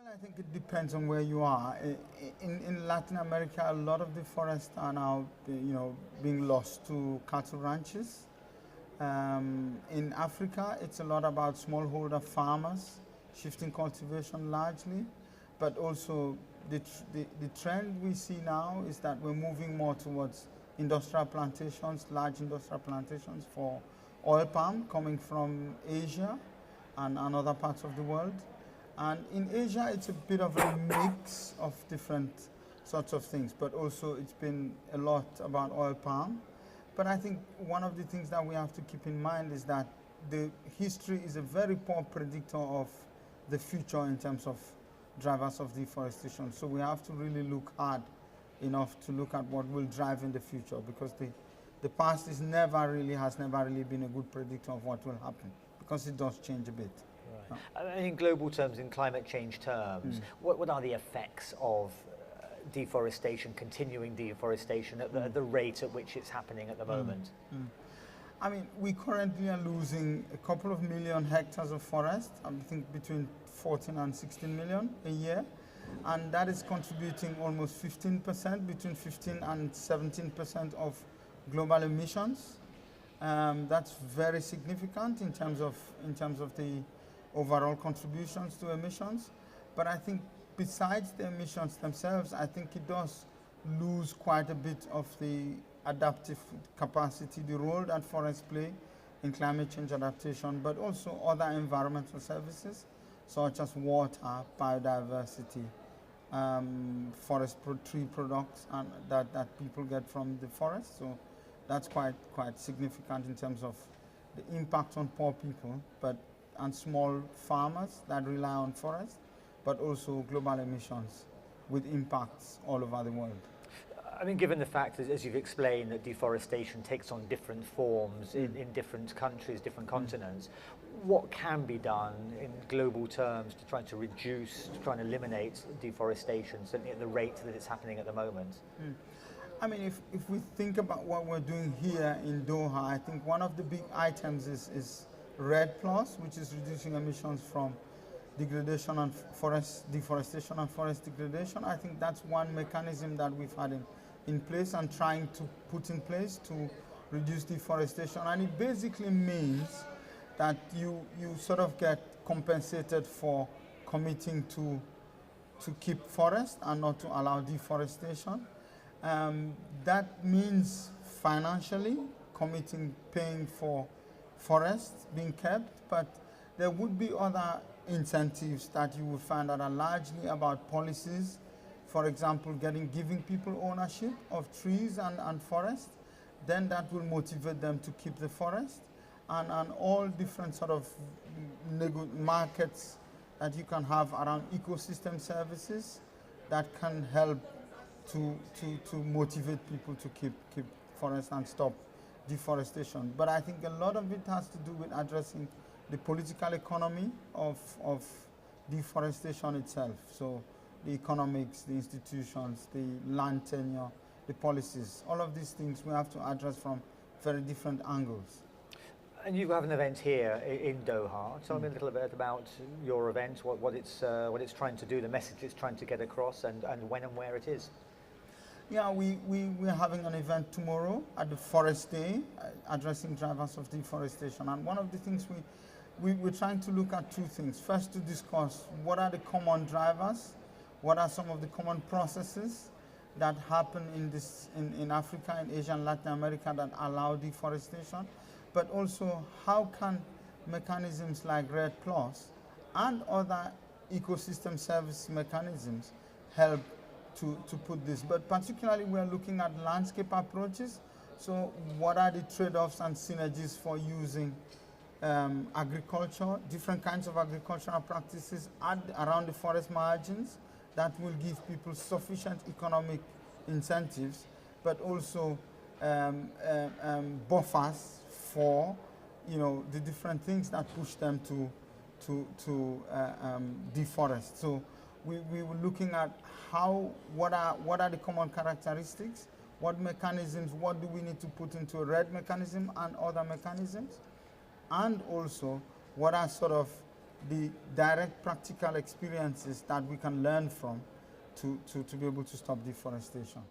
I think it depends on where you are. In Latin America, a lot of the forests are now, being lost to cattle ranches. In Africa, it's a lot about smallholder farmers shifting cultivation largely, but also the trend we see now is that we're moving more towards industrial plantations, large industrial plantations for oil palm coming from Asia and other parts of the world. And in Asia, it's a bit of a mix of different sorts of things, but also it's been a lot about oil palm. But I think one of the things that we have to keep in mind is that the history is a very poor predictor of the future in terms of drivers of deforestation. So we have to really look hard enough to look at what will drive in the future, because the past has never really been a good predictor of what will happen, because it does change a bit. Right. In global terms, in climate change terms, what are the effects of continuing deforestation at the rate at which it's happening at the moment? I mean, we currently are losing a couple of million hectares of forest, I think between 14 and 16 million a year, and that is contributing almost 15%, between 15 and 17% of global emissions. That's very significant in terms of the overall contributions to emissions. But I think besides the emissions themselves, I think it does lose quite a bit of the adaptive capacity, the role that forests play in climate change adaptation, but also other environmental services such as water, biodiversity, tree products that people get from the forest. So that's quite significant in terms of the impact on poor people and small farmers that rely on forests, but also global emissions with impacts all over the world. I mean, given the fact, as you've explained, that deforestation takes on different forms in different countries, different continents, what can be done in global terms to try and eliminate deforestation, certainly at the rate that it's happening at the moment? I mean, if we think about what we're doing here in Doha, I think one of the big items is REDD+, which is reducing emissions from degradation and deforestation and forest degradation. I think that's one mechanism that we've had in place and trying to put in place to reduce deforestation. And it basically means that you sort of get compensated for committing to keep forest and not to allow deforestation. That means financially paying for forests being kept, but there would be other incentives that you will find that are largely about policies. For example, giving people ownership of trees and forests, then that will motivate them to keep the forest, and all different sort of markets that you can have around ecosystem services that can help to motivate people to keep forests and stop deforestation. But I think a lot of it has to do with addressing the political economy of deforestation itself. So the economics, the institutions, the land tenure, the policies, all of these things we have to address from very different angles. And you have an event here in Doha. Tell me a little bit about your event, what it's trying to do, the message it's trying to get across, and when and where it is. Yeah, we're having an event tomorrow at the Forest Day, addressing drivers of deforestation. And one of the things we're trying to look at two things. First, to discuss what are the common drivers, what are some of the common processes that happen in Africa, in Asia, and Latin America that allow deforestation, but also how can mechanisms like REDD+ and other ecosystem service mechanisms help to put this. But particularly we are looking at landscape approaches. So what are the trade-offs and synergies for using agriculture, different kinds of agricultural practices around the forest margins that will give people sufficient economic incentives, but also buffers for the different things that push them to deforest. So we were looking at what are the common characteristics, what mechanisms, what do we need to put into a REDD mechanism and other mechanisms, and also what are sort of the direct practical experiences that we can learn from to be able to stop deforestation.